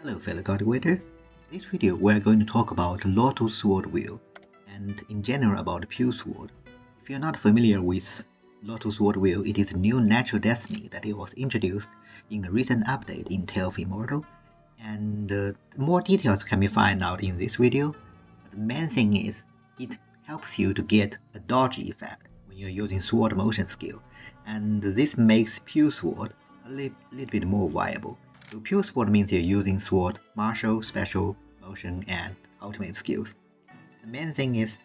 Hello fellow cultivators. In this video we are going to talk about Lotus Sword Wheel and in general about Pure Sword. If you are not familiar with Lotus Sword Wheel, it is a new natural destiny that it was introduced in a recent update in Tale of Immortal, and more details can be found out in this video. But the main thing is it helps you to get a dodgy effect when you're using sword motion skill, and this makes Pure Sword a little bit more viable. So Pure Sword means you're using sword, martial, special, motion, and ultimate skills. The main thing is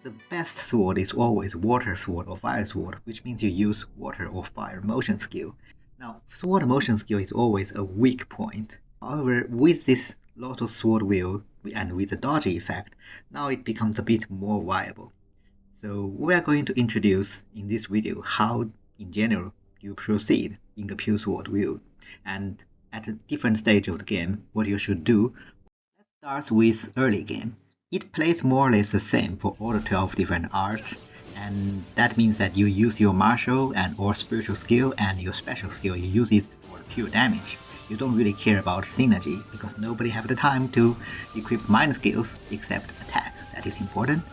the best sword is always water sword or fire sword, which means you use water or fire motion skill. Now, sword motion skill is always a weak point. However, with this Lotus Sword Wheel and with the dodgy effect, now it becomes a bit more viable. So we are going to introduce in this video how, in general, you proceed in the Pure Sword Wheel, and at a different stage of the game, what you should do. Let's start with early game. It plays more or less the same for all the 12 different arts, and that means that you use your martial and or spiritual skill and your special skill, you use it for pure damage. You don't really care about synergy because nobody have the time to equip minor skills except attack. That is important.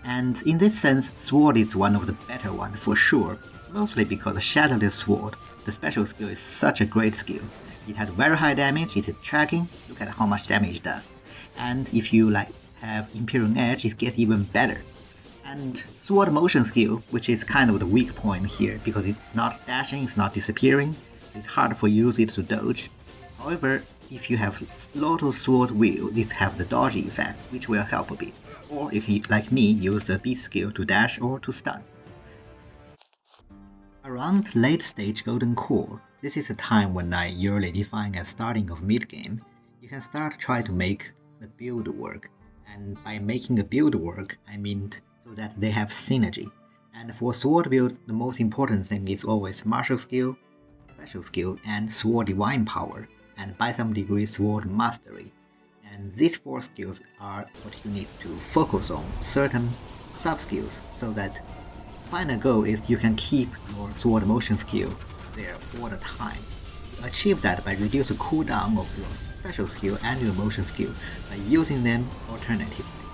And in this sense, sword is one of the better ones for sure, mostly because the Shadowless Sword, the special skill, is such a great skill. It has very high damage, it is tracking, look at how much damage it does. And if you have Imperial Edge, it gets even better. And sword motion skill, which is kind of the weak point here because it's not dashing, it's not disappearing, it's hard for you to dodge. However, if you have Lotus Sword Wheel, it has the dodgy effect, which will help a bit. Or if you, like me, use the beat skill to dash or to stun. Around late stage Golden Core, this is a time when I usually define as starting of mid game, you can start try to make the build work. And by making a build work, I mean so that they have synergy. And for sword build, the most important thing is always martial skill, special skill, and sword divine power, and by some degree sword mastery. And these four skills are what you need to focus on certain sub-skills so that final goal is you can keep your sword motion skill there all the time. You achieve that by reducing the cooldown of your special skill and your motion skill by using them alternatively.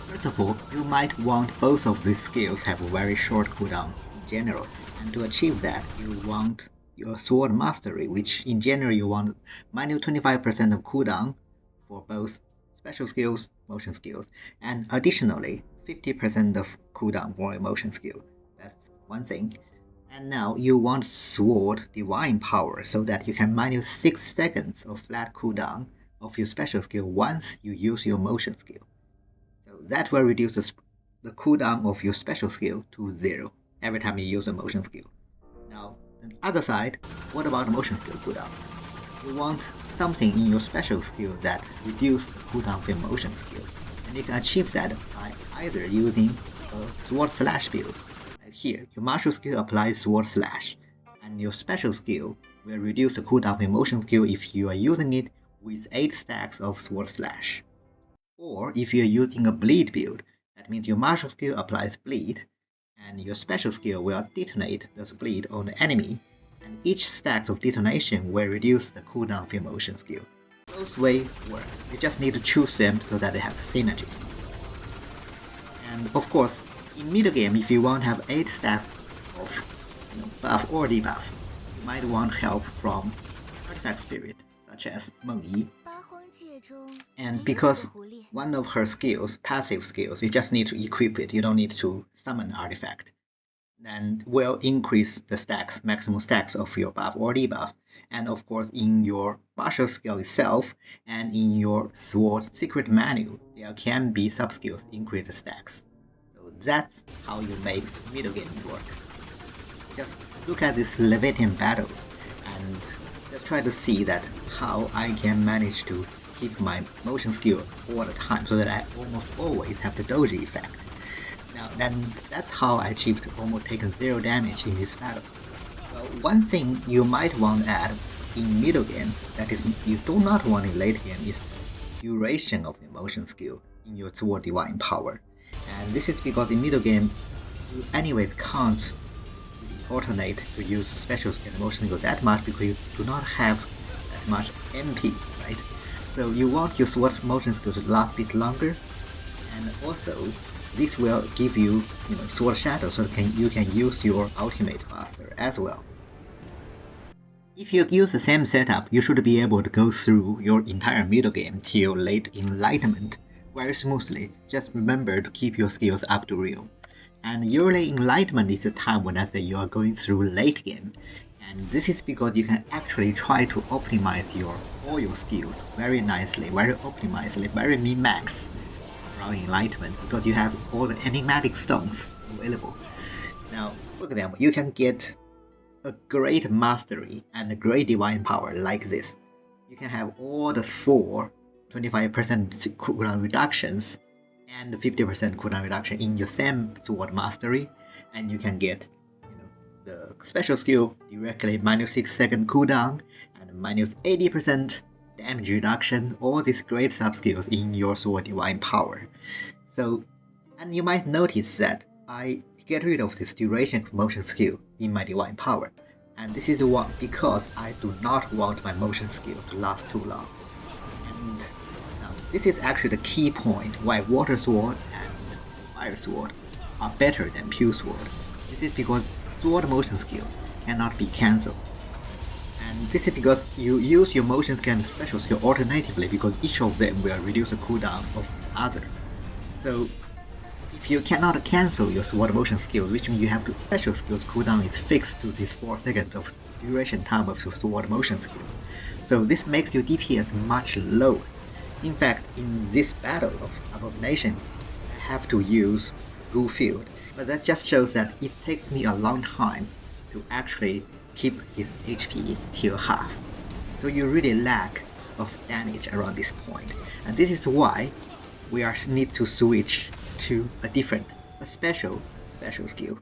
First of all, you might want both of these skills have a very short cooldown in general, and to achieve that you want your sword mastery, which in general you want minus 25% of cooldown for both special skills, motion skills, and additionally 50% of cooldown for a motion skill. That's one thing. And now you want sword divine power so that you can minus 6 seconds of flat cooldown of your special skill once you use your motion skill. So that will reduce the cooldown of your special skill to 0 every time you use a motion skill. Now, on the other side, what about motion skill cooldown? You want something in your special skill that reduces the cooldown of your motion skill. And you can achieve that by either using a sword slash build. Like here, your martial skill applies sword slash, and your special skill will reduce the cooldown of your motion skill if you are using it with 8 stacks of sword slash. Or if you are using a bleed build, that means your martial skill applies bleed, and your special skill will detonate the bleed on the enemy, and each stack of detonation will reduce the cooldown of your motion skill. Both ways work, you just need to choose them so that they have synergy. And of course, in middle game, if you want to have 8 stacks of buff or debuff, you might want help from artifact spirit, such as Meng Yi. And because one of her skills, passive skills, you just need to equip it, you don't need to summon an artifact, then will increase the stacks, maximum stacks of your buff or debuff. And of course, in your martial skill itself and in your sword secret menu, there can be sub-skills increase the stacks. So that's how you make middle game work. Just look at this Leviathan battle and just try to see that how I can manage to keep my motion skill all the time so that I almost always have the doji effect. Now then, that's how I achieved almost taken 0 damage in this battle. One thing you might want to add in middle game, that is you do not want in late game, is duration of your motion skill in your sword divine power. And this is because in middle game you anyways can't alternate to use special skill and motion skill that much because you do not have that much MP right? So you want your sword motion skill to last a bit longer, and also this will give you, sword shadow, so you can use your ultimate faster as well. If you use the same setup, you should be able to go through your entire middle game till late enlightenment very smoothly. Just remember to keep your skills up to real. And usually enlightenment is the time when you are going through late game. And this is because you can actually try to optimize all your skills very nicely, very optimizedly, very min-max around enlightenment, because you have all the enigmatic stones available. Now, for example, you can get a great mastery and a great divine power like this. You can have all the 25% cooldown reductions and 50% cooldown reduction in your same sword mastery, and you can get the special skill directly -6-second cooldown and -80% damage reduction, all these great sub skills in your sword divine power. So, and you might notice that I get rid of this duration of motion skill in my divine power, and this is because I do not want my motion skill to last too long. And now this is actually the key point why water sword and fire sword are better than pure sword. This is because sword motion skill cannot be cancelled. And this is because you use your motion skill and special skill alternatively, because each of them will reduce the cooldown of the other. So if you cannot cancel your sword motion skill, which means you have to special skills cooldown is fixed to this 4 seconds of duration time of your sword motion skill. So this makes your DPS much lower. In fact, in this battle of Abomination, I have to use Ghoul Field, but that just shows that it takes me a long time to actually keep his HP till half. So you really lack of damage around this point, and this is why we need to switch to a special skill,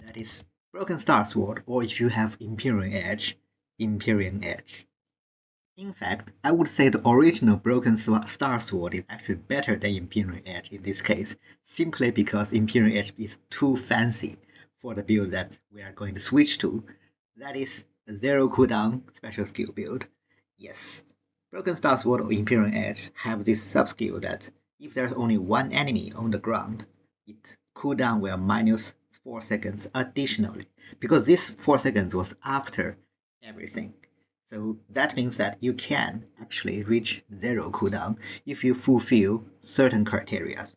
that is Broken Star Sword, or if you have Empyrean Edge. In fact, I would say the original Broken Star Sword is actually better than Empyrean Edge in this case, simply because Empyrean Edge is too fancy for the build that we are going to switch to. That is a 0 cooldown special skill build. Yes, Broken Star Sword or Empyrean Edge have this sub-skill that if there's only one enemy on the ground, it cooldown will -4 seconds additionally, because this 4 seconds was after everything. So that means that you can actually reach 0 cooldown if you fulfill certain criteria.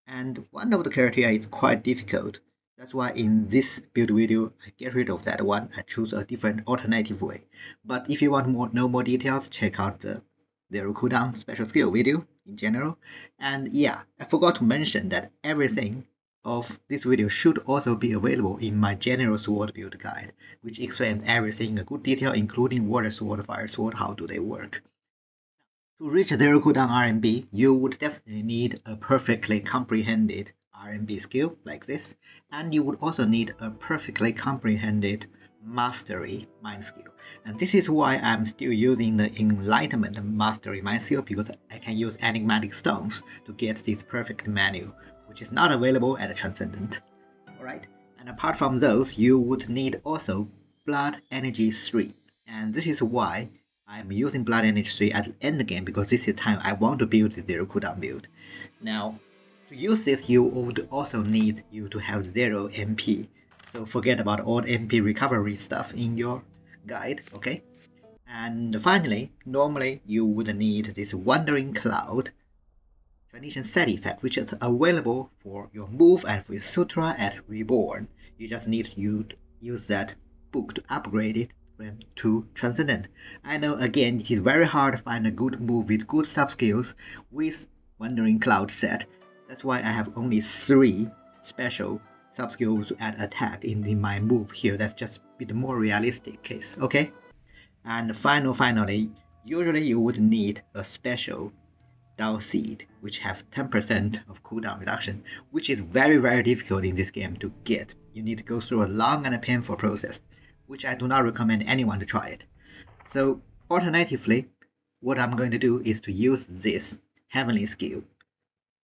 And one of the criteria is quite difficult. That's why in this build video, I get rid of that one. I choose a different alternative way. But if you want know more details, check out the 0 cooldown special skill video in general. And yeah, I forgot to mention that everything of this video should also be available in my general sword build guide, which explains everything in good detail, including water sword, fire sword, how do they work. To reach 0 cooldown RMB, you would definitely need a perfectly comprehended RMB skill like this, and you would also need a perfectly comprehended mastery mind skill. And this is why I'm still using the enlightenment mastery mind skill, because I can use enigmatic stones to get this perfect menu, which is not available at Transcendent. Alright, and apart from those, you would need also Blood Energy 3, and this is why I'm using Blood Energy 3 at the end game, because this is the time I want to build the 0 cooldown build. Now, to use this, you would also need you to have 0 MP, so forget about all the MP recovery stuff in your guide, okay? And finally, normally you would need this Wandering Cloud Transition Set effect, which is available for your move and for your sutra at Reborn. You just need to use that book to upgrade it to Transcendent. I know again it is very hard to find a good move with good sub-skills with Wandering Cloud set. That's why I have only 3 special sub-skills to add attack in my move here. That's just a bit more realistic case, okay? And finally, usually you would need a special Dao Seed, which have 10% of cooldown reduction, which is very difficult in this game to get. You need to go through a long and a painful process, which I do not recommend anyone to try it. So alternatively, what I'm going to do is to use this Heavenly skill.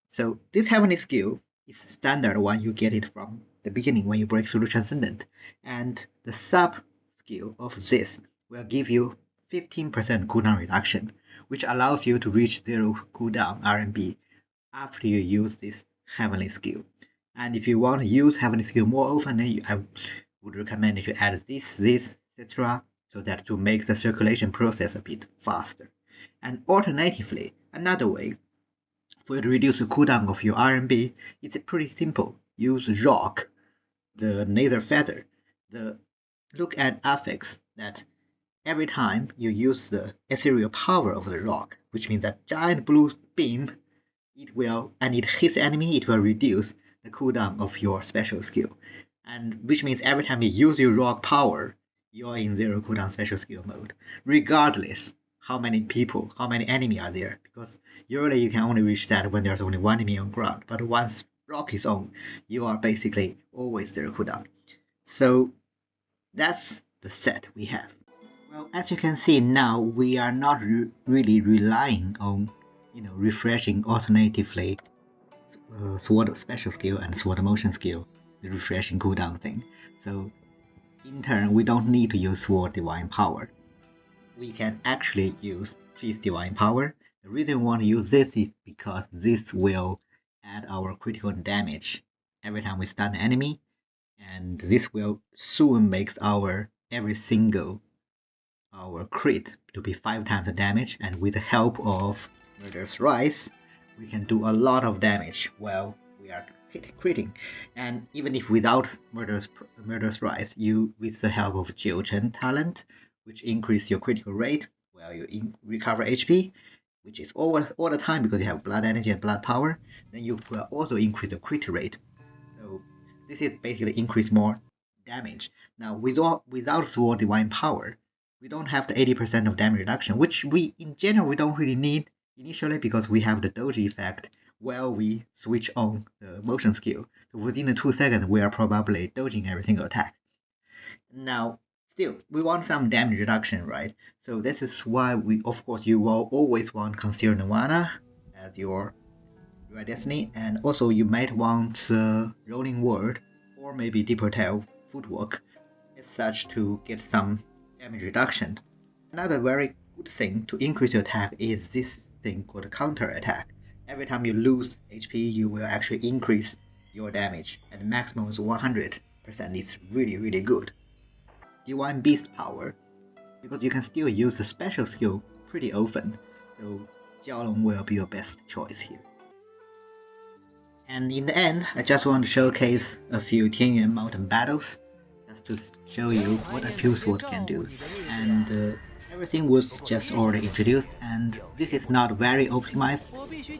So this Heavenly skill is standard one, you get it from the beginning when you break through Transcendent, and the sub skill of this will give you 15% cooldown reduction, which allows you to reach 0 cooldown RMB after you use this heavenly skill. And if you want to use heavenly skill more often, then I would recommend you to add this, etc., so that to make the circulation process a bit faster. And alternatively, another way for you to reduce the cooldown of your RMB is pretty simple. Use rock, the nether feather. Look at affix that every time you use the ethereal power of the rock, which means that giant blue beam, and it hits the enemy, it will reduce the cooldown of your special skill. And which means every time you use your rock power, you're in 0 cooldown special skill mode, regardless how many enemy are there, because usually you can only reach that when there's only one enemy on ground, but once rock is on, you are basically always 0 cooldown. So that's the set we have. Well, as you can see now, we are not really relying on refreshing alternatively sword special skill and sword motion skill, the refreshing cooldown thing. So in turn, we don't need to use sword divine power. We can actually use fist divine power. The reason we want to use this is because this will add our critical damage every time we stun an enemy, and this will soon make every single crit to be 5 times the damage, and with the help of Murderous Rise, we can do a lot of damage while we are critting. And even if without Murderous Rise, with the help of Jiuchen talent, which increase your critical rate while you recover HP, which is all the time because you have blood energy and blood power, then you will also increase the crit rate. So this is basically increase more damage. Now without sword divine power, we don't have the 80% of damage reduction, which we don't really need initially because we have the doji effect while we switch on the motion skill. So within the 2 seconds, we are probably dodging every single attack. Now, still, we want some damage reduction, right? So this is why you will always want Conceal Nirvana as your destiny, and also you might want Rolling Word or maybe Deeper Tail Footwork as such to get some damage reduction. Another very good thing to increase your attack is this thing called counter attack. Every time you lose HP, you will actually increase your damage, and the maximum is 100%. It's really, really good. Divine Beast power, because you can still use the special skill pretty often, so Jiaolong will be your best choice here. And in the end, I just want to showcase a few Tianyuan mountain battles, just to show you what a pure sword can do. And everything was just already introduced, and this is not very optimized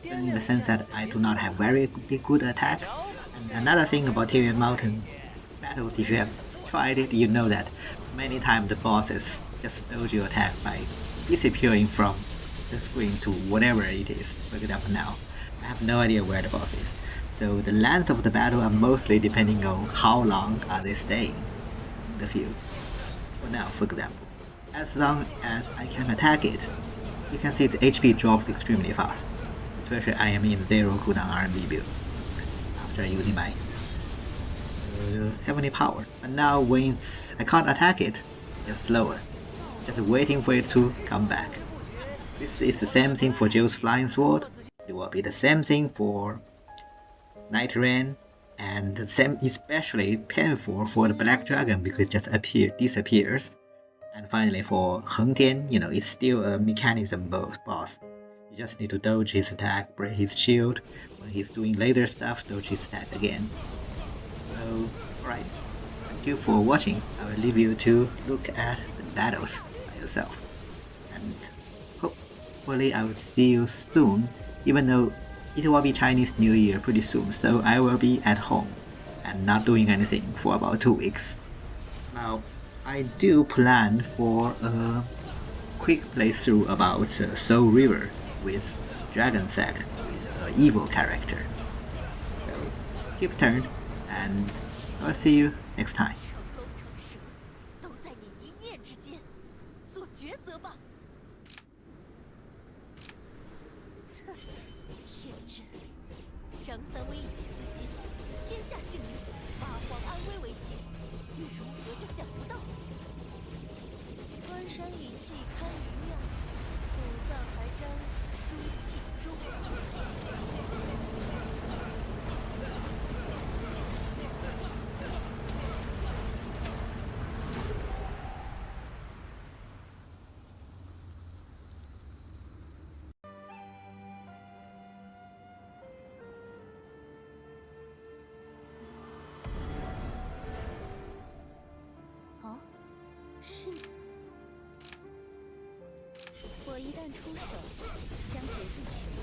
in the sense that I do not have very good attack. And another thing about Tianyuan mountain battles, if you have tried it, you know that many times the bosses just dodge your attack by disappearing from the screen to whatever it is. For example, now I have no idea where the boss is. So the length of the battle are mostly depending on how long are they staying in the field. For now, for example, as long as I can attack it, you can see the HP drops extremely fast, especially I am in 0 cooldown RMB build after using my heavenly power. But now when I can't attack it, it's slower, just waiting for it to come back. This is the same thing for Jill's flying sword. It will be the same thing for Night Rain, and the same especially painful for the Black Dragon because it just disappears. And finally for Heng Tian, it's still a mechanism boss. You just need to dodge his attack, break his shield. When he's doing later stuff, dodge his attack again. So, alright, thank you for watching. I will leave you to look at the battles by yourself. And hopefully I will see you soon, even though it will be Chinese New Year pretty soon, so I will be at home and not doing anything for about 2 weeks. Now, I do plan for a quick playthrough about Soul River with Dragon Sack with an evil character. So, keep turned, and I'll see you next time.张三为一己私心，以天下性命、八荒安危为先，你如何就想不到？关山以气堪云量，祖上还沾是你。我一旦出手，将竭尽全力。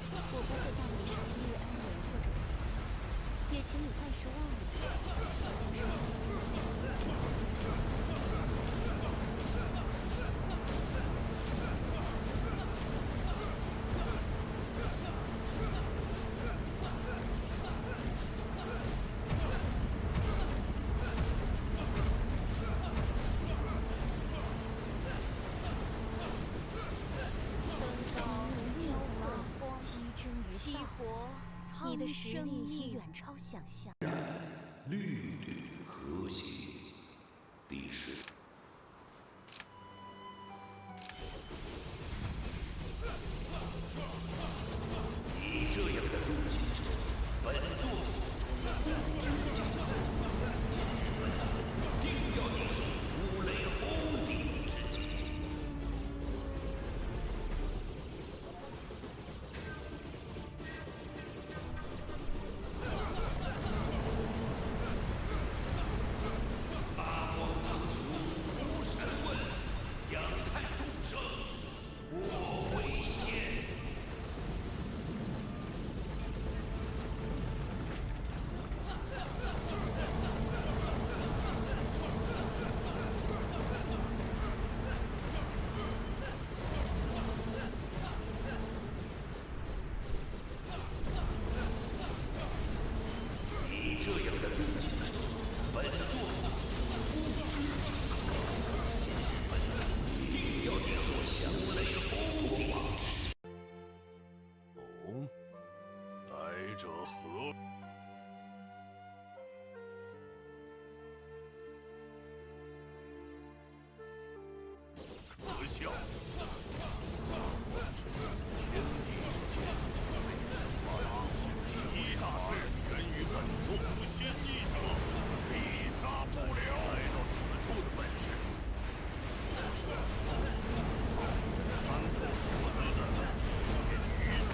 我不会让你是昔日安人或者不凡，也请你暂时忘了我就是激活，你的实力已远超想象。绿绿和谐，第14。你这样的入侵者，本座不知敬畏，今日本座定要你受五雷轰顶之刑。这样的入侵者，本座不知敬畏，本座定要你受降雷轰顶。哦，来者何？可笑！天地之间，一大事源于本座不先意者，必杀不了。来到此处的本事，参透所得的一片余绪。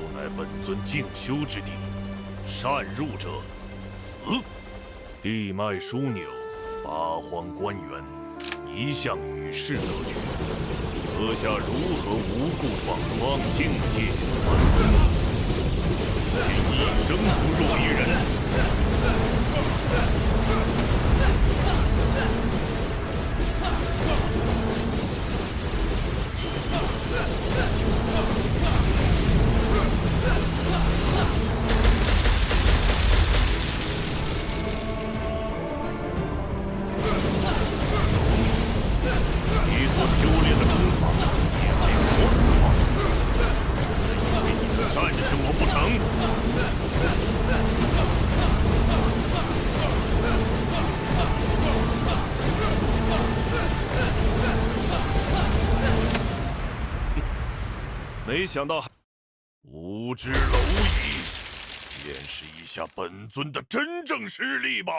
此乃本尊静修之地，擅入者死。地脉枢纽，八荒关原，一向与世隔绝，阁下如何无故闯荡境界？竟一生不入一人！你所修炼的功法，皆为我所创，为你们战胜我不成？没想到无知蝼蚁，见识一下本尊的真正实力吧！